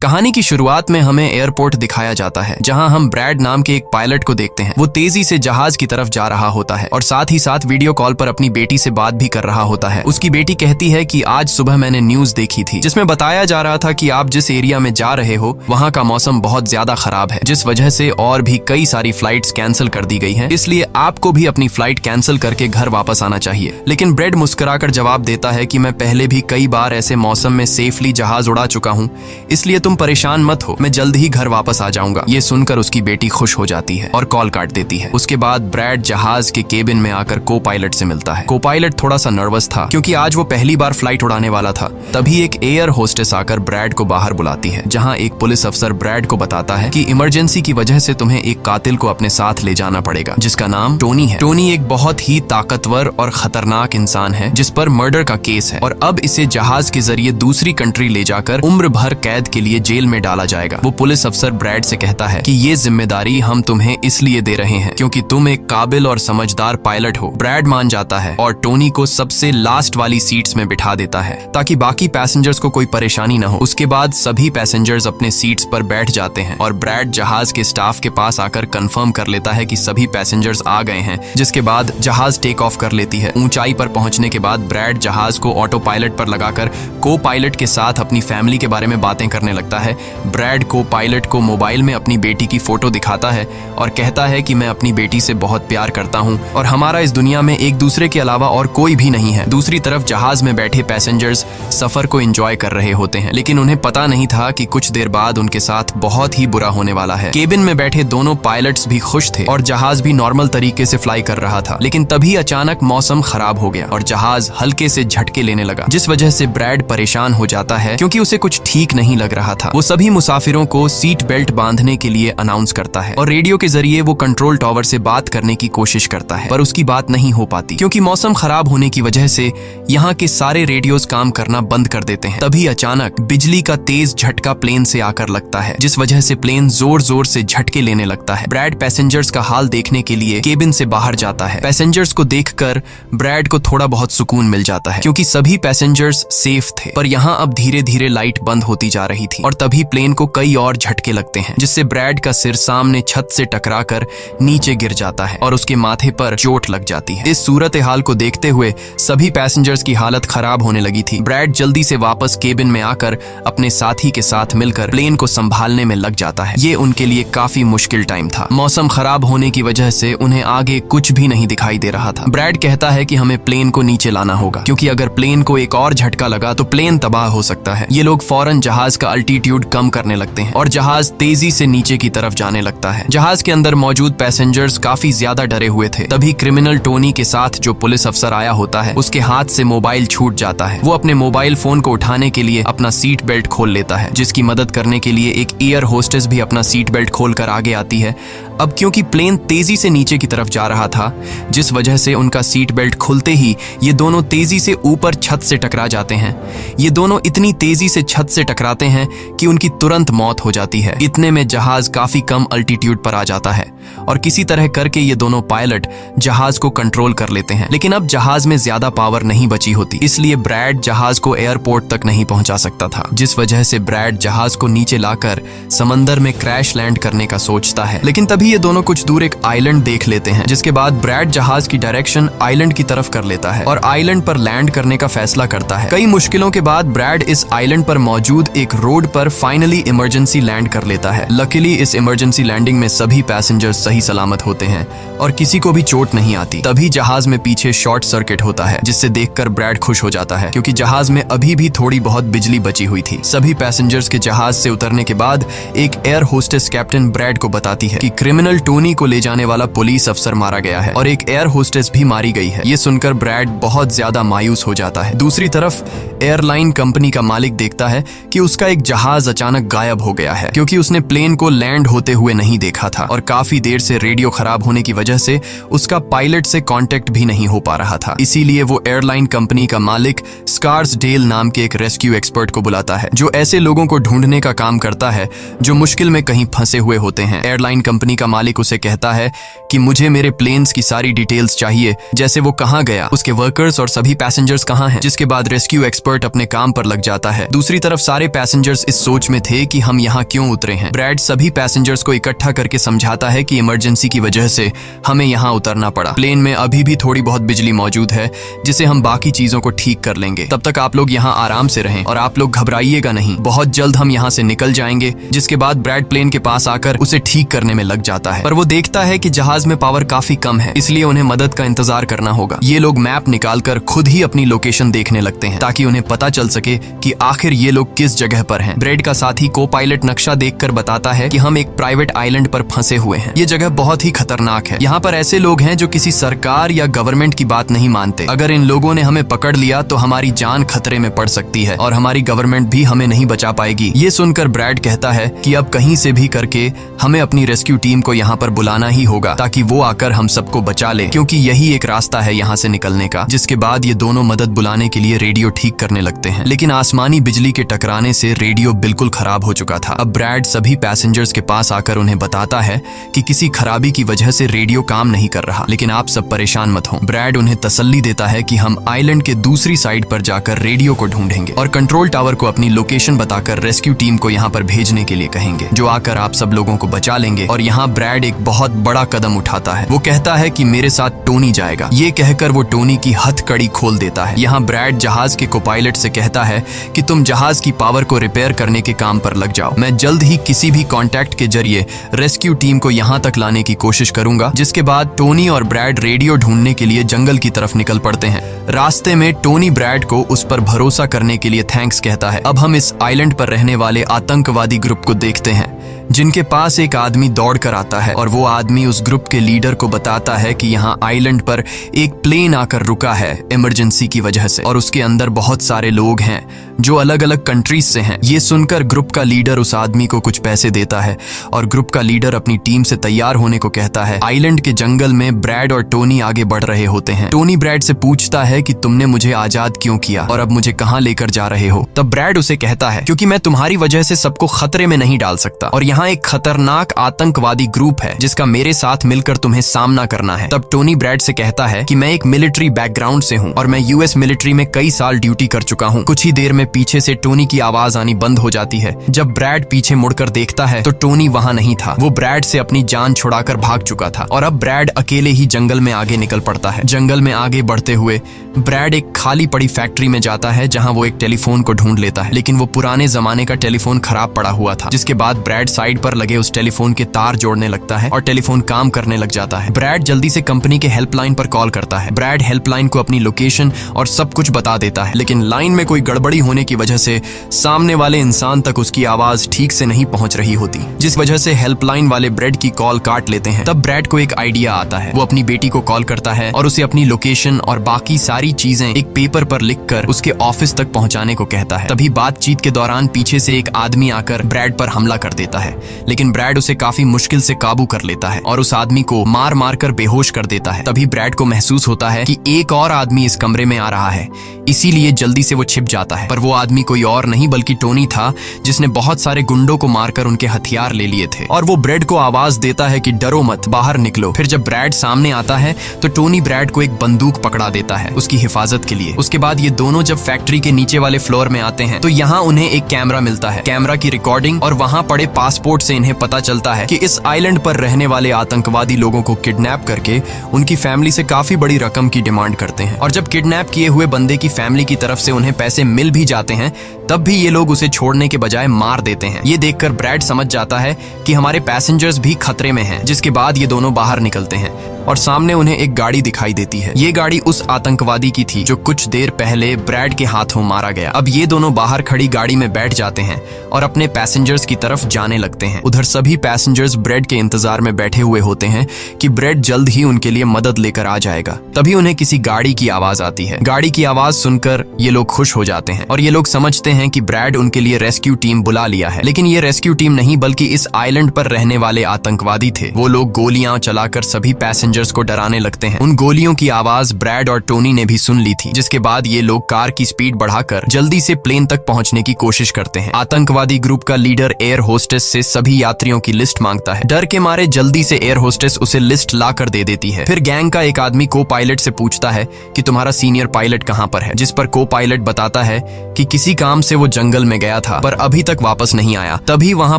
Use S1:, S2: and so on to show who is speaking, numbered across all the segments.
S1: कहानी की शुरुआत में हमें एयरपोर्ट दिखाया जाता है, जहां हम ब्रैड नाम के एक पायलट को देखते हैं। वो तेजी से जहाज की तरफ जा रहा होता है और साथ ही साथ वीडियो कॉल पर अपनी बेटी से बात भी कर रहा होता है। उसकी बेटी कहती है कि आज सुबह मैंने न्यूज देखी थी, जिसमें बताया जा रहा था कि आप जिस एरिया में जा रहे हो वहाँ का मौसम बहुत ज्यादा खराब है, जिस वजह से और भी कई सारी फ्लाइट्स कैंसिल कर दी गई हैं। इसलिए आपको भी अपनी फ्लाइट कैंसिल करके घर वापस आना चाहिए। लेकिन ब्रैड मुस्कुराकर जवाब देता है कि मैं पहले भी कई बार ऐसे मौसम में सेफली जहाज उड़ा चुका हूँ, इसलिए तुम परेशान मत हो, मैं जल्द ही घर वापस आ जाऊंगा। ये सुनकर उसकी बेटी खुश हो जाती है और कॉल काट देती है। उसके बाद ब्रैड जहाज के केबिन में आकर को पायलट से मिलता है। को पायलट थोड़ा सा नर्वस था क्योंकि आज वो पहली बार फ्लाइट उड़ाने वाला था। तभी एक एयर होस्टेस आकर ब्रैड को बाहर बुलाती है, जहां एक पुलिस अफसर ब्रैड को बताता है कि इमरजेंसी की वजह से तुम्हें एक कातिल को अपने साथ ले जाना पड़ेगा, जिसका नाम टोनी है। टोनी एक बहुत ही ताकतवर और खतरनाक इंसान है जिस पर मर्डर का केस है और अब इसे जहाज के जरिए दूसरी कंट्री ले जाकर उम्र भर कैद के लिए जेल में डाला जाएगा। वो पुलिस अफसर ब्रैड से कहता है कि ये जिम्मेदारी हम तुम्हें इसलिए दे रहे हैं क्योंकि तुम एक काबिल और समझदार पायलट हो। ब्रैड मान जाता है और टोनी को सबसे लास्ट वाली सीट्स में बिठा देता है ताकि बाकी पैसेंजर्स को कोई परेशानी न हो। उसके बाद सभी पैसेंजर्स अपने सीट्स पर बैठ जाते हैं और ब्रैड जहाज के स्टाफ के पास आकर कंफर्म कर लेता है कि सभी पैसेंजर्स आ गए हैं, जिसके बाद जहाज टेक ऑफ कर लेती है। ऊंचाई पर पहुंचने के बाद ब्रैड जहाज को ऑटो पायलट पर लगाकर को पायलट के साथ अपनी फैमिली के बारे में बातें करने लगता है। ब्रैड को पायलट को मोबाइल में अपनी बेटी की फोटो दिखाता है और कहता है कि मैं अपनी बेटी से बहुत प्यार करता हूं और हमारा इस दुनिया में एक दूसरे के अलावा और कोई भी नहीं है। दूसरी तरफ जहाज में बैठे पैसेंजर्स सफर को एंजॉय कर रहे होते हैं, लेकिन उन्हें पता नहीं था कि कुछ देर बाद उनके साथ बहुत ही बुरा होने वाला है। केबिन में बैठे दोनों पायलट्स भी खुश थे और जहाज भी नॉर्मल तरीके से फ्लाई कर रहा था, लेकिन तभी अचानक मौसम खराब हो गया और जहाज हल्के से झटके लेने लगा, जिस वजह से ब्रैड परेशान हो जाता है क्योंकि उसे कुछ ठीक नहीं लग रहा था। वो सभी मुसाफिरों को सीट बेल्ट बांधने के लिए अनाउंस करता है और रेडियो के जरिए वो कंट्रोल टावर से बात करने की कोशिश करता है, पर उसकी बात नहीं हो पाती क्योंकि मौसम खराब होने की वजह से यहाँ के सारे रेडियोस काम करना बंद कर देते हैं। तभी अचानक बिजली का तेज झटका प्लेन से आकर लगता है, जिस वजह से प्लेन जोर जोर से झटके लेने लगता है। ब्रैड पैसेंजर्स का हाल देखने के लिए केबिन से बाहर जाता है। पैसेंजर्स को देखकर ब्रैड को थोड़ा बहुत सुकून मिल जाता है क्योंकि सभी पैसेंजर्स सेफ थे, पर यहाँ अब धीरे धीरे लाइट बंद होती जा रही थी और तभी प्लेन को कई और झटके लगते हैं, जिससे ब्रैड का सिर सामने छत से टकराकर नीचे गिर जाता है और उसके माथे पर चोट लग जाती है। इस सूरत हाल को देखते हुए सभी पैसेंजर्स की हालत खराब होने लगी थी। ब्रैड जल्दी से वापस केबिन में आकर अपने साथी के साथ मिलकर प्लेन को संभालने में लग जाता है। ये उनके लिए काफी मुश्किल टाइम था। मौसम खराब होने की वजह से उन्हें आगे कुछ भी नहीं दिखाई दे रहा था। ब्रैड कहता है कि हमें प्लेन को नीचे लाना होगा क्योंकि अगर प्लेन को एक और झटका लगा तो प्लेन तबाह हो सकता है। ये लोग फौरन जहाज का अल्टीट्यूड कम करने लगते हैं और जहाज तेजी से नीचे की तरफ जाने लगता है। जहाज के अंदर मौजूद पैसेंजर्स काफी ज्यादा डरे हुए थे। तभी क्रिमिनल टोनी के साथ जो पुलिस अफसर आया होता है, उसके हाथ से मोबाइल छूट जाता है। वो अपने मोबाइल फोन को उठाने के लिए अपना सीट बेल्ट खोल लेता है, जिसकी मदद करने के लिए एक एयर होस्टेस भी अपना सीट बेल्ट खोलकर आगे आती है। अब क्योंकि प्लेन तेजी से नीचे की तरफ जा रहा था, जिस वजह से उनका सीट बेल्ट खुलते ही ये दोनों तेजी से ऊपर छत से टकरा जाते हैं। ये दोनों इतनी तेजी से छत से टकराते हैं कि उनकी तुरंत मौत हो जाती है। इतने में जहाज काफी कम अल्टीट्यूड पर आ जाता है और किसी तरह करके ये दोनों पायलट जहाज को कंट्रोल कर लेते हैं। लेकिन अब जहाज में ज्यादा पावर नहीं बची होती, इसलिए ब्रैड जहाज को एयरपोर्ट तक नहीं पहुंचा सकता था, जिस वजह से ब्रैड जहाज को नीचे लाकर समंदर में क्रैश लैंड करने का सोचता है। लेकिन तभी ये दोनों कुछ दूर एक आइलैंड देख लेते हैं, जिसके बाद ब्रैड जहाज की डायरेक्शन आइलैंड की तरफ कर लेता है और आइलैंड पर लैंड करने का फैसला करता है। कई मुश्किलों के बाद ब्रैड इस आइलैंड पर मौजूद एक रोड पर फाइनली इमरजेंसी लैंड कर लेता है। लकीली इस इमरजेंसी लैंडिंग में सभी पैसेंजर्स सही सलामत होते हैं और किसी को भी चोट नहीं आती। तभी जहाज में पीछे शॉर्ट सर्किट होता है, जिससे देखकर ब्रैड खुश हो जाता है क्योंकि जहाज में अभी भी थोड़ी बहुत बिजली बची हुई थी। सभी पैसेंजर्स के जहाज से उतरने के बाद एक एयर होस्टेस कैप्टन ब्रैड को बताती है कि क्रिमिनल टोनी को ले जाने वाला पुलिस अफसर मारा गया है और एक एयर होस्टेस भी मारी गई है। ये सुनकर ब्रैड बहुत ज्यादा मायूस हो जाता है। दूसरी तरफ एयरलाइन कंपनी का मालिक देखता है कि उसका एक जहाज अचानक गायब हो गया है क्योंकि उसने प्लेन को लैंड होते हुए नहीं देखा था और काफी देर से रेडियो खराब होने की वजह से उसका पायलट से कांटेक्ट भी नहीं हो पा रहा था। इसीलिए वो एयरलाइन कंपनी का मालिक स्कार्सडेल नाम के एक रेस्क्यू एक्सपर्ट को बुलाता है, जो ऐसे लोगों को ढूंढने का काम करता है जो मुश्किल में कहीं फंसे हुए होते हैं। एयरलाइन कंपनी का मालिक उसे कहता है कि मुझे मेरे प्लेन्स की सारी डिटेल्स चाहिए, जैसे वो कहाँ गया, उसके वर्कर्स और सभी पैसेंजर्स कहाँ हैं। जिसके बाद रेस्क्यू एक्सपर्ट अपने काम पर लग जाता है। दूसरी तरफ सारे पैसेंजर्स इस सोच में थे कि हम यहाँ क्यों उतरे हैं। ब्रैड सभी पैसेंजर्स को इकट्ठा करके समझाता है कि इमरजेंसी की वजह से हमें यहाँ उतरना पड़ा। प्लेन में अभी भी थोड़ी बहुत बिजली मौजूद है जिसे हम बाकी चीजों को ठीक कर लेंगे। तब तक आप लोग यहाँ आराम से रहें और आप लोग घबराइएगा नहीं, बहुत जल्द हम यहाँ से निकल जाएंगे। जिसके बाद ब्रैड प्लेन के पास आकर उसे ठीक करने में लग जाता है, पर वो देखता है कि जहाज में पावर काफी कम है, इसलिए उन्हें मदद का इंतजार करना होगा। ये लोग मैप निकालकर खुद ही अपनी लोकेशन देखने लगते हैं ताकि उन्हें पता चल सके कि आखिर ये लोग किस जगह पर हैं। ब्रैड का साथी को पायलट नक्शा देखकर बताता है कि हम एक प्राइवेट आइलैंड पर फंसे हुए हैं। ये जगह बहुत ही खतरनाक है। यहाँ पर ऐसे लोग हैं जो किसी सरकार या गवर्नमेंट की बात नहीं मानते। अगर इन लोगों ने हमें पकड़ लिया तो हमारी जान खतरे में पड़ सकती है और हमारी गवर्नमेंट भी हमें नहीं बचा पाएगी। ये सुनकर ब्रैड कहता है कि अब कहीं से भी करके हमें अपनी रेस्क्यू टीम को यहाँ पर बुलाना ही होगा ताकि वो आकर हम सबको बचा ले, क्योंकि यही एक रास्ता है यहाँ से निकलने का। जिसके बाद ये दोनों मदद बुलाने के लिए रेडियो ठीक करने लगते हैं, लेकिन आसमानी बिजली के टकराने से रेडियो बिल्कुल खराब हो चुका था। अब ब्रैड सभी पैसेंजर्स के पास आकर उन्हें बताता है कि किसी खराबी की वजह से रेडियो काम नहीं कर रहा, लेकिन आप सब परेशान मत हो। ब्रैड उन्हें तसल्ली देता है कि हम आइलैंड के दूसरी साइड पर जाकर रेडियो को ढूंढेंगे और कंट्रोल टावर को अपनी लोकेशन बताकर रेस्क्यू टीम को यहाँ पर भेजने के लिए कहेंगे, जो आकर आप सब लोगों को बचा लेंगे। और यहाँ ब्रैड एक बहुत बड़ा कदम उठाता है। वो कहता है कि मेरे साथ टोनी जाएगा। ये कहकर वो टोनी की हथकड़ी खोल देता है। यहाँ ब्रैड जहाज के कोपायलट से कहता है कि तुम जहाज की पावर को रिपेयर करने के काम पर लग जाओ। मैं जल्द ही किसी भी कॉन्टैक्ट के जरिए रेस्क्यू टीम को यहाँ तक लाने की कोशिश करूंगा। जिसके बाद टोनी और ब्रैड रेडियो ढूंढने के लिए जंगल की तरफ निकल पड़ते हैं। रास्ते में टोनी ब्रैड को उस पर भरोसा करने के लिए थैंक्स कहता है। अब हम इस आइलैंड पर रहने वाले आतंकवादी ग्रुप को देखते हैं, जिनके पास एक आदमी दौड़ कर आता है और वो आदमी उस ग्रुप के लीडर को बताता है कि यहाँ आइलैंड पर एक प्लेन आकर रुका है इमरजेंसी की वजह से और उसके अंदर बहुत सारे लोग हैं जो अलग अलग कंट्रीज से हैं। ये सुनकर ग्रुप का लीडर उस आदमी को कुछ पैसे देता है और ग्रुप का लीडर अपनी टीम से तैयार होने को कहता है। आइलैंड के जंगल में ब्रैड और टोनी आगे बढ़ रहे होते हैं। टोनी ब्रैड से पूछता है कि तुमने मुझे आजाद क्यों किया और अब मुझे कहाँ लेकर जा रहे हो। तब ब्रैड उसे कहता है क्योंकि मैं तुम्हारी वजह से सबको खतरे में नहीं डाल सकता और यहाँ एक खतरनाक आतंकवादी ग्रुप है जिसका मेरे साथ मिलकर तुम्हें सामना करना है। तब टोनी ब्रैड से कहता है कि मैं एक मिलिट्री बैकग्राउंड से हूँ और मैं यूएस मिलिट्री में कई साल ड्यूटी कर चुका हूँ। कुछ ही देर में पीछे से टोनी की आवाज आनी बंद हो जाती है। जब ब्रैड पीछे मुड़कर देखता है तो टोनी वहाँ नहीं था। वो ब्रैड से अपनी जान छुड़ाकर भाग चुका था और अब ब्रैड अकेले ही जंगल में आगे निकल पड़ता है। जंगल में आगे बढ़ते हुए ब्रैड एक खाली पड़ी फैक्ट्री में जाता है जहाँ वो एक टेलीफोन को ढूंढ लेता है, लेकिन वो पुराने जमाने का टेलीफोन खराब पड़ा हुआ था। जिसके बाद ब्रैड साइड पर लगे उस टेलीफोन के तार जोड़ने लगता है और टेलीफोन काम करने लग जाता है। ब्रैड जल्दी से कंपनी के हेल्पलाइन पर कॉल करता है। ब्रैड हेल्पलाइन को अपनी लोकेशन और सब कुछ बता देता है, लेकिन लाइन में कोई गड़बड़ी होने की वजह से सामने वाले इंसान तक उसकी आवाज ठीक से नहीं पहुंच रही होती, जिस वजह से हेल्पलाइन वाले ब्रैड की कॉल काट लेते हैं। तब ब्रैड को एक आइडिया आता है। वो अपनी बेटी को कॉल करता है और उसे अपनी लोकेशन और बाकी सारी चीजें एक पेपर पर लिखकर उसके ऑफिस तक पहुंचाने को कहता है। तभी बातचीत के दौरान पीछे से एक आदमी आकर ब्रैड पर हमला कर देता है, लेकिन ब्रैड उसे काफी मुश्किल से काबू कर लेता है और उस आदमी को मार मार कर बेहोश कर देता है। तभी ब्रैड को महसूस होता है कि एक और आदमी इस कमरे में आ रहा है, इसीलिए जल्दी से वो छिप जाता है। पर वो आदमी कोई और नहीं बल्कि टोनी था, जिसने बहुत सारे गुंडों को मारकर उनके हथियार ले लिए थे। और वो ब्रैड को आवाज देता है कि डरो मत, बाहर निकलो। फिर जब ब्रैड सामने आता है तो टोनी ब्रैड को एक बंदूक पकड़ा देता है उसकी हिफाजत के लिए। उसके बाद ये दोनों जब फैक्ट्री के नीचे वाले फ्लोर में आते हैं तो यहाँ उन्हें एक कैमरा मिलता है, कैमरा की रिकॉर्डिंग और वहाँ पड़े पासपोर्ट से इन्हें पता चलता है कि इस आइलैंड पर रहने वाले आतंकवादी लोगों को किडनैप करके उनकी फैमिली से काफी बड़ी रकम की डिमांड करते हैं। और जब किडनैप किए हुए बंदे की फैमिली की तरफ से उन्हें पैसे मिल भी जाते हैं तब भी ये लोग उसे छोड़ने के बजाय मार देते हैं। ये देखकर ब्रैड समझ जाता है कि हमारे पैसेंजर्स भी खतरे में हैं। जिसके बाद ये दोनों बाहर निकलते हैं और सामने उन्हें एक गाड़ी दिखाई देती है। ये गाड़ी उस आतंकवादी की थी जो कुछ देर पहले ब्रैड के हाथों मारा गया। अब ये दोनों बाहर खड़ी गाड़ी में बैठ जाते हैं और अपने पैसेंजर्स की तरफ जाने लगते हैं। उधर सभी पैसेंजर्स ब्रैड के इंतजार में बैठे हुए होते हैं कि ब्रैड जल्द ही उनके लिए मदद लेकर आ जाएगा। तभी उन्हें किसी गाड़ी की आवाज आती है। गाड़ी की आवाज सुनकर ये लोग खुश हो जाते हैं और ये लोग समझते हैं कि ब्रैड उनके लिए रेस्क्यू टीम बुला लिया है। लेकिन ये रेस्क्यू टीम नहीं बल्कि इस आइलैंड पर रहने वाले आतंकवादी थे। वो लोग गोलियां चलाकर सभी पैसेंजर्स पैसेंजर्स को डराने लगते हैं। उन गोलियों की आवाज ब्रैड और टोनी ने भी सुन ली थी, जिसके बाद ये लोग कार की स्पीड बढ़ाकर जल्दी से प्लेन तक पहुंचने की कोशिश करते हैं। आतंकवादी ग्रुप का लीडर एयर होस्टेस से सभी यात्रियों की लिस्ट मांगता है। डर के मारे जल्दी से एयर होस्टेस उसे लिस्ट ला कर दे देती है। फिर गैंग का एक आदमी को पायलट से पूछता है कि तुम्हारा सीनियर पायलट कहाँ पर है, जिस पर को पायलट बताता है कि किसी काम से वो जंगल में गया था पर अभी तक वापस नहीं आया। तभी वहां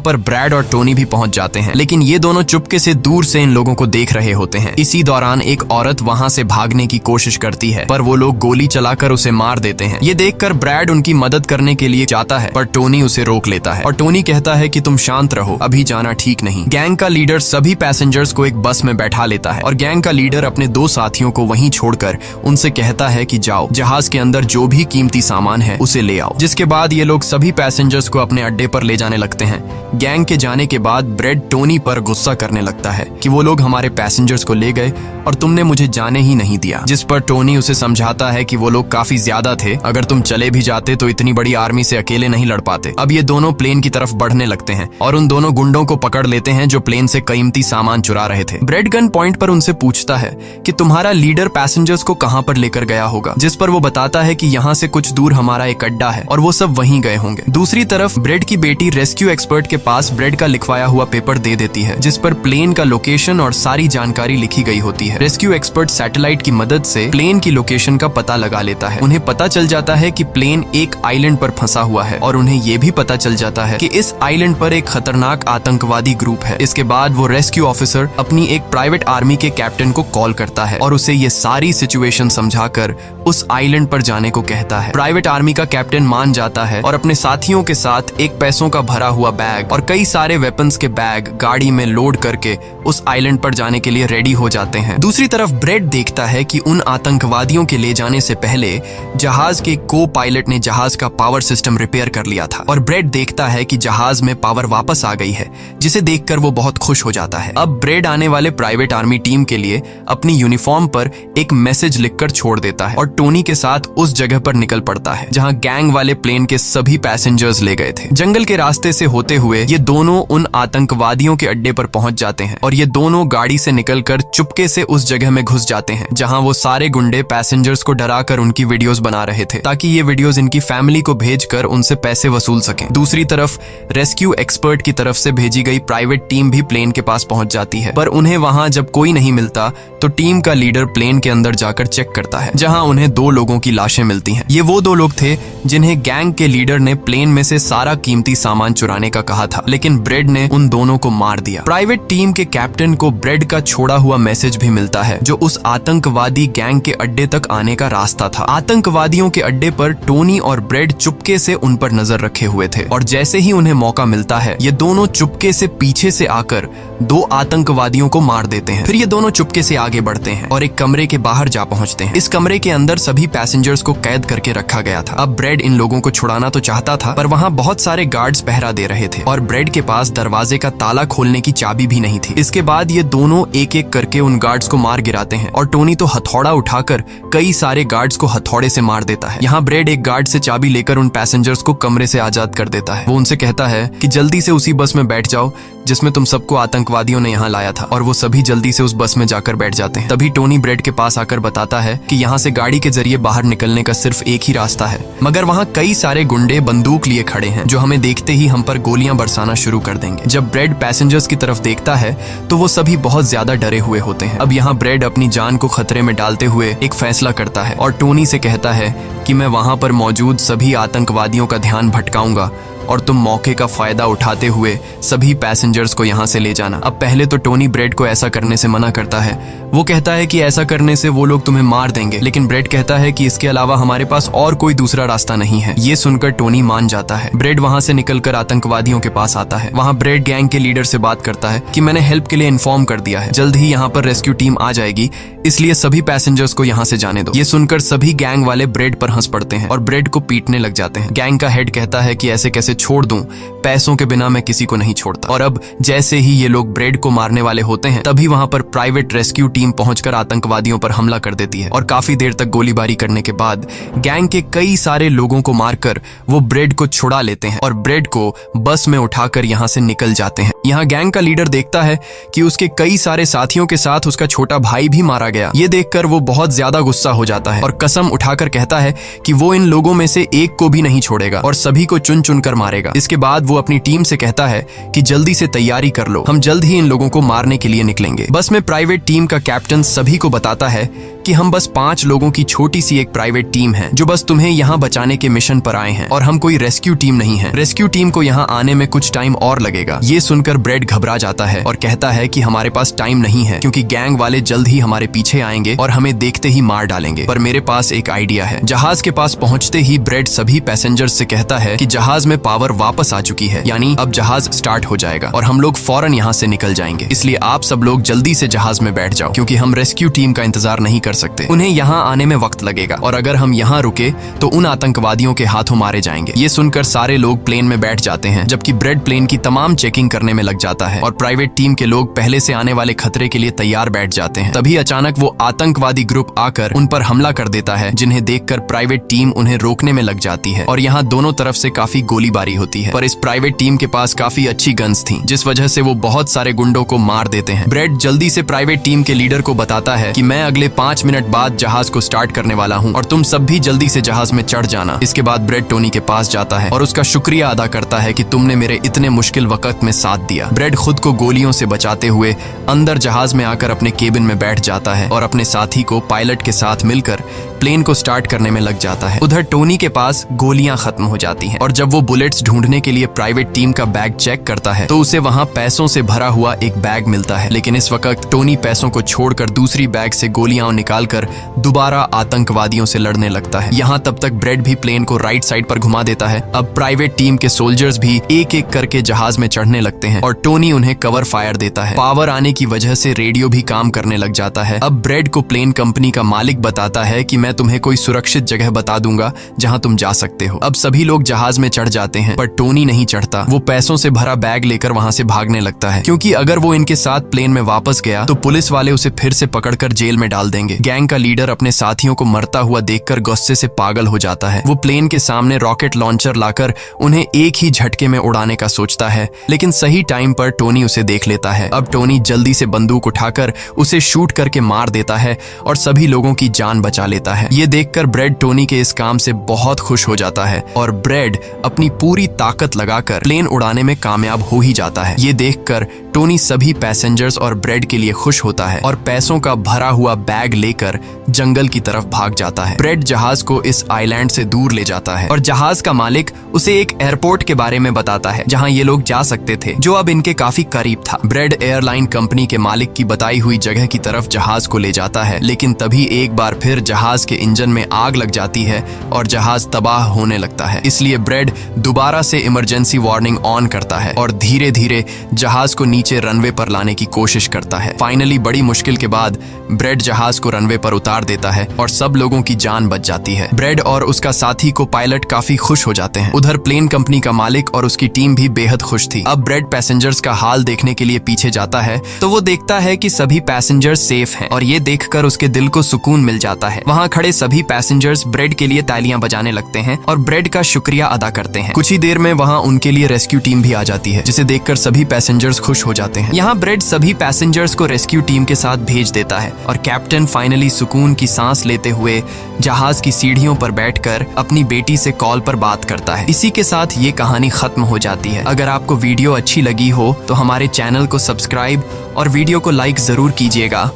S1: पर ब्रैड और टोनी भी पहुंच जाते हैं, लेकिन ये दोनों चुपके से दूर से इन लोगों को देख रहे होते हैं। इसी दौरान एक औरत वहां से भागने की कोशिश करती है, पर वो लोग गोली चलाकर उसे मार देते हैं। ये देखकर ब्रैड उनकी मदद करने के लिए जाता है, पर टोनी उसे रोक लेता है और टोनी कहता है कि तुम शांत रहो, अभी जाना ठीक नहीं। गैंग का लीडर सभी पैसेंजर्स को एक बस में बैठा लेता है और गैंग का लीडर अपने 2 साथियों को वहीं छोड़कर उनसे कहता है कि जाओ, जहाज के अंदर जो भी कीमती सामान है उसे ले आओ। जिसके बाद ये लोग सभी पैसेंजर्स को अपने अड्डे पर ले जाने लगते हैं। गैंग के जाने के बाद ब्रेड टोनी पर गुस्सा करने लगता है कि वो लोग हमारे पैसेंजर्स को ले गए और तुमने मुझे जाने ही नहीं दिया। जिस पर टोनी उसे समझाता है कि वो लोग काफी ज्यादा थे, अगर तुम चले भी जाते तो इतनी बड़ी आर्मी से अकेले नहीं लड़ पाते। अब ये दोनों प्लेन की तरफ बढ़ने लगते हैं और उन दोनों गुंडों को पकड़ लेते हैं जो प्लेन से कीमती सामान चुरा रहे थे। ब्रेड गन पॉइंट पर उनसे पूछता है कि तुम्हारा लीडर पैसेंजर्स को कहां पर लेकर गया होगा, जिस पर वो बताता है कि यहाँ से कुछ दूर हमारा एक अड्डा है और वो सब वहीं गए होंगे। दूसरी तरफ ब्रेड की बेटी रेस्क्यू एक्सपर्ट के पास ब्रेड का लिखवाया हुआ पेपर दे देती है, जिस पर प्लेन का लोकेशन और सारी जानकारी लिखी गई होती है। रेस्क्यू एक्सपर्ट सैटेलाइट की मदद से प्लेन की लोकेशन का पता लगा लेता है। उन्हें पता चल जाता है कि प्लेन एक आइलैंड पर फंसा हुआ है और उन्हें ये भी पता चल जाता है कि इस आइलैंड पर एक खतरनाक आतंकवादी ग्रुप है। इसके बाद वो रेस्क्यू ऑफिसर अपनी एक प्राइवेट आर्मी के कैप्टन को कॉल करता है और उसे ये सारी सिचुएशन समझाकर उस आइलैंड पर जाने को कहता है। प्राइवेट आर्मी का कैप्टन मान जाता है और अपने साथियों के साथ एक पैसों का भरा हुआ बैग और कई सारे वेपन्स के बैग गाड़ी में लोड करके उस आइलैंड पर जाने के लिए रेडी हो जाते हैं। दूसरी तरफ ब्रेड देखता है कि उन आतंकवादियों के ले जाने से पहले जहाज के को पायलट ने जहाज का पावर सिस्टम रिपेयर कर लिया था और ब्रेड देखता है कि जहाज में पावर वापस आ गई है, जिसे देखकर वो बहुत खुश हो जाता है। अब ब्रेड आने वाले प्राइवेट आर्मी टीम के लिए अपनी यूनिफॉर्म पर एक मैसेज लिखकर छोड़ देता है और टोनी के साथ उस जगह पर निकल पड़ता है जहां गैंग वाले प्लेन के सभी पैसेंजर्स ले गए थे। जंगल के रास्ते से होते हुए ये दोनों उन आतंकवादियों के अड्डे पर पहुंच जाते हैं और ये दोनों गाड़ी से निकलकर चुपके से उस जगह में घुस जाते हैं जहां वो सारे गुंडे पैसेंजर्स को डराकर उनकी वीडियोस बना रहे थे ताकि ये वीडियोस इनकी फैमिली को भेजकर उनसे पैसे वसूल सकें। दूसरी तरफ रेस्क्यू एक्सपर्ट की तरफ से भेजी गई प्राइवेट टीम भी प्लेन के पास पहुंच जाती है, पर उन्हें वहां जब कोई नहीं मिलता तो टीम का लीडर प्लेन के अंदर जाकर चेक करता है जहां उन्हें 2 लोगों की लाशें मिलती हैं। ये वो 2 लोग थे जिन्हें गैंग के लीडर ने प्लेन में से सारा कीमती सामान चुराने का कहा था, लेकिन ब्रेड ने उन दोनों को मार दिया। प्राइवेट टीम के कैप्टन को ब्रेड का छोड़ा हुआ मैसेज भी मिलता है जो उस आतंकवादी गैंग के अड्डे तक आने का रास्ता था। आतंकवादियों के अड्डे पर टोनी और ब्रेड चुपके से उन पर नजर रखे हुए थे और जैसे ही उन्हें मौका मिलता है ये दोनों चुपके से पीछे से आकर 2 आतंकवादियों को मार देते हैं। फिर ये दोनों चुपके से आगे बढ़ते हैं और एक कमरे के बाहर जा पहुंचते हैं। इस कमरे के अंदर सभी पैसेंजर्स को कैद करके रखा गया था। अब ब्रेड इन लोगों को छुड़ाना तो चाहता था, पर वहां बहुत सारे गार्ड्स पहरा दे रहे थे और ब्रेड के पास दरवाजे का ताला खोलने की चाबी भी नहीं थी। इसके बाद ये दोनों एक एक करके उन गार्ड्स को मार गिराते हैं और टोनी तो हथौड़ा उठाकर कई सारे गार्ड्स को हथौड़े से मार देता है। यहाँ ब्रेड एक गार्ड से चाबी लेकर उन पैसेंजर्स को कमरे से आजाद कर देता है। वो उनसे कहता है कि जल्दी से उसी बस में बैठ जाओ जिसमें तुम सबको आतंकवादियों ने यहाँ लाया था, और वो सभी जल्दी से उस बस में जाकर बैठ जाते हैं। तभी टोनी ब्रेड के पास आकर बताता है कि यहाँ से गाड़ी के जरिए बाहर निकलने का सिर्फ एक ही रास्ता है, मगर वहाँ कई सारे गुंडे बंदूक लिए खड़े हैं जो हमें देखते ही हम पर गोलियां बरसाना शुरू कर देंगे। जब ब्रेड पैसेंजर्स की तरफ देखता है तो वो सभी बहुत ज्यादा डरे हुए होते हैं। अब यहाँ ब्रेड अपनी जान को खतरे में डालते हुए एक फैसला करता है और टोनी से कहता है कि मैं वहां पर मौजूद सभी आतंकवादियों का ध्यान भटकाऊंगा और तुम मौके का फायदा उठाते हुए सभी पैसेंजर्स को यहाँ से ले जाना। अब पहले तो टोनी ब्रेड को ऐसा करने से मना करता है। वो कहता है कि ऐसा करने से वो लोग तुम्हें मार देंगे, लेकिन ब्रेड कहता है कि इसके अलावा हमारे पास और कोई दूसरा रास्ता नहीं है। ये सुनकर टोनी मान जाता है। ब्रेड वहां से निकलकर आतंकवादियों के पास आता है। वहां ब्रेड गैंग के लीडर से बात करता है कि मैंने हेल्प के लिए इन्फॉर्म कर दिया है, जल्द ही यहाँ पर रेस्क्यू टीम आ जाएगी, इसलिए सभी पैसेंजर्स को यहाँ से जाने दो। ये सुनकर सभी गैंग वाले ब्रेड पर हंस पड़ते हैं और ब्रेड को पीटने लग जाते हैं। गैंग का हेड कहता है कि ऐसे कैसे उसे छोड़ दूं, पैसों के बिना मैं किसी को नहीं छोड़ता। और अब जैसे ही ये लोग ब्रेड को मारने वाले होते हैं तभी वहां पर प्राइवेट रेस्क्यू टीम पहुंचकर आतंकवादियों पर हमला कर देती है और काफी देर तक गोलीबारी करने के बाद गैंग के कई सारे लोगों को मारकर वो ब्रेड को छुड़ा लेते हैं और ब्रेड को बस में उठाकर यहाँ से निकल जाते हैं। यहाँ गैंग का लीडर देखता है कि उसके कई सारे साथियों के साथ उसका छोटा भाई भी मारा गया। ये देखकर वो बहुत ज्यादा गुस्सा हो जाता है और कसम उठाकर कहता है कि वो इन लोगों में से एक को भी नहीं छोड़ेगा और सभी को चुन चुन कर मारेगा। इसके बाद वो अपनी टीम से कहता है कि जल्दी से तैयारी कर लो, हम जल्द ही इन लोगों को मारने के लिए निकलेंगे। बस में प्राइवेट टीम का कैप्टन सभी को बताता है कि हम बस 5 लोगों की छोटी सी एक प्राइवेट टीम है जो बस तुम्हें यहाँ बचाने के मिशन पर आए हैं और हम कोई रेस्क्यू टीम नहीं है। रेस्क्यू टीम को यहाँ आने में कुछ टाइम और लगेगा। ये सुनकर ब्रेड घबरा जाता है और कहता है कि हमारे पास टाइम नहीं है क्योंकि गैंग वाले जल्द ही हमारे पीछे आएंगे और हमें देखते ही मार डालेंगे। पर मेरे पास एक आइडिया है। जहाज के पास पहुंचते ही ब्रेड सभी पैसेंजर्स से कहता है कि जहाज में पावर वापस आ चुकी है, यानी अब जहाज स्टार्ट हो जाएगा और हम लोग फौरन यहाँ से निकल जाएंगे। इसलिए आप सब लोग जल्दी से जहाज में बैठ जाओ क्योंकि हम रेस्क्यू टीम का इंतजार नहीं कर सकते। उन्हें यहाँ आने में वक्त लगेगा और अगर हम यहाँ रुके तो उन आतंकवादियों के हाथों मारे जाएंगे। ये सुनकर सारे लोग प्लेन में बैठ जाते हैं जबकि ब्रेड प्लेन की तमाम चेकिंग करने में लग जाता है और प्राइवेट टीम के लोग पहले से आने वाले खतरे के लिए तैयार बैठ जाते हैं। तभी अचानक वो आतंकवादी ग्रुप आकर उन पर हमला कर देता है जिन्हें देखकर प्राइवेट टीम उन्हें रोकने में लग जाती है और यहाँ दोनों तरफ से काफी गोलीबारी होती है। पर इस प्राइवेट टीम के पास काफी अच्छी गन्स थी जिस वजह से वो बहुत सारे गुंडों को मार देते हैं। ब्रेड जल्दी से प्राइवेट टीम के लीडर को बताता है कि मैं अगले 5 मिनट बाद जहाज को स्टार्ट करने वाला हूँ और तुम सब भी जल्दी से जहाज में चढ़ जाना। इसके बाद ब्रेड टोनी के पास जाता है और उसका शुक्रिया अदा करता है कि तुमने मेरे इतने मुश्किल वक्त में साथ दिया। ब्रेड खुद को गोलियों से बचाते हुए अंदर जहाज में आकर अपने केबिन में बैठ जाता है और अपने साथी को पायलट के साथ मिलकर प्लेन को स्टार्ट करने में लग जाता है। उधर टोनी के पास गोलियां खत्म हो जाती हैं और जब वो बुलेट्स ढूंढने के लिए प्राइवेट टीम का बैग चेक करता है तो उसे वहां पैसों से भरा हुआ एक बैग मिलता है। लेकिन इस वक्त टोनी पैसों को छोड़कर दूसरी बैग से गोलियां निकालकर दोबारा आतंकवादियों से लड़ने लगता है। यहाँ तब तक ब्रेड भी प्लेन को राइट साइड पर घुमा देता है। अब प्राइवेट टीम के सोल्जर्स भी एक एक करके जहाज में चढ़ने लगते हैं और टोनी उन्हें कवर फायर देता है। पावर आने की वजह से रेडियो भी काम करने लग जाता है। अब ब्रेड को प्लेन कंपनी का मालिक बताता है कि मैं तुम्हें कोई सुरक्षित जगह बता दूंगा जहां तुम जा सकते हो। अब सभी लोग जहाज में चढ़ जाते हैं पर टोनी नहीं चढ़ता। वो पैसों से भरा बैग लेकर वहां से भागने लगता है क्योंकि अगर वो इनके साथ प्लेन में वापस गया तो पुलिस वाले उसे फिर से पकड़कर जेल में डाल देंगे। गैंग का लीडर अपने साथियों को मरता हुआ देखकर गुस्से से पागल हो जाता है। वो प्लेन के सामने रॉकेट लॉन्चर लाकर उन्हें एक ही झटके में उड़ाने का सोचता है लेकिन सही टाइम पर टोनी उसे देख लेता है। अब टोनी जल्दी से बंदूक उठाकर उसे शूट करके मार देता है और सभी लोगों की जान बचा लेता है। ये देखकर ब्रेड टोनी के इस काम से बहुत खुश हो जाता है और ब्रेड अपनी पूरी ताकत लगाकर प्लेन उड़ाने में कामयाब हो ही जाता है। ये देखकर टोनी सभी पैसेंजर्स और ब्रेड के लिए खुश होता है और पैसों का भरा हुआ बैग लेकर जंगल की तरफ भाग जाता है। ब्रेड जहाज को इस आइलैंड से दूर ले जाता है और जहाज का मालिक उसे एक एयरपोर्ट के बारे में बताता है जहां ये लोग जा सकते थे जो अब इनके काफी करीब था। ब्रेड एयरलाइन कंपनी के मालिक की बताई हुई जगह की तरफ जहाज को ले जाता है लेकिन तभी एक बार फिर जहाज के इंजन में आग लग जाती है और जहाज तबाह होने लगता है। इसलिए ब्रेड दोबारा से इमरजेंसी वार्निंग ऑन करता है और धीरे धीरे जहाज को नीचे रनवे पर लाने की कोशिश करता है। फाइनली बड़ी मुश्किल के बाद ब्रेड जहाज को रनवे पर उतार देता है और सब लोगों की जान बच जाती है। ब्रेड और उसका साथी को पायलट काफी खुश हो जाते हैं। उधर प्लेन कंपनी का मालिक और उसकी टीम भी बेहद खुश थी। अब ब्रेड पैसेंजर्स का हाल देखने के लिए पीछे जाता है तो वो देखता है कि सभी पैसेंजर्स सेफ हैं और ये देखकर उसके दिल को सुकून मिल जाता है। वहाँ खड़े सभी पैसेंजर्स ब्रेड के लिए तालियां बजाने लगते हैं और ब्रेड का शुक्रिया अदा करते हैं। कुछ ही देर में वहाँ उनके लिए रेस्क्यू टीम भी आ जाती है जिसे देखकर सभी पैसेंजर्स खुश हो जाते हैं। यहाँ ब्रेड सभी पैसेंजर्स को रेस्क्यू टीम के साथ भेज देता है और कैप्टन फाइनली सुकून की सांस लेते हुए जहाज की सीढ़ियों पर बैठकर अपनी बेटी से कॉल पर बात करता है। इसी के साथ ये कहानी खत्म हो जाती है। अगर आपको वीडियो अच्छी लगी हो तो हमारे चैनल को सब्सक्राइब और वीडियो को लाइक जरूर कीजिएगा।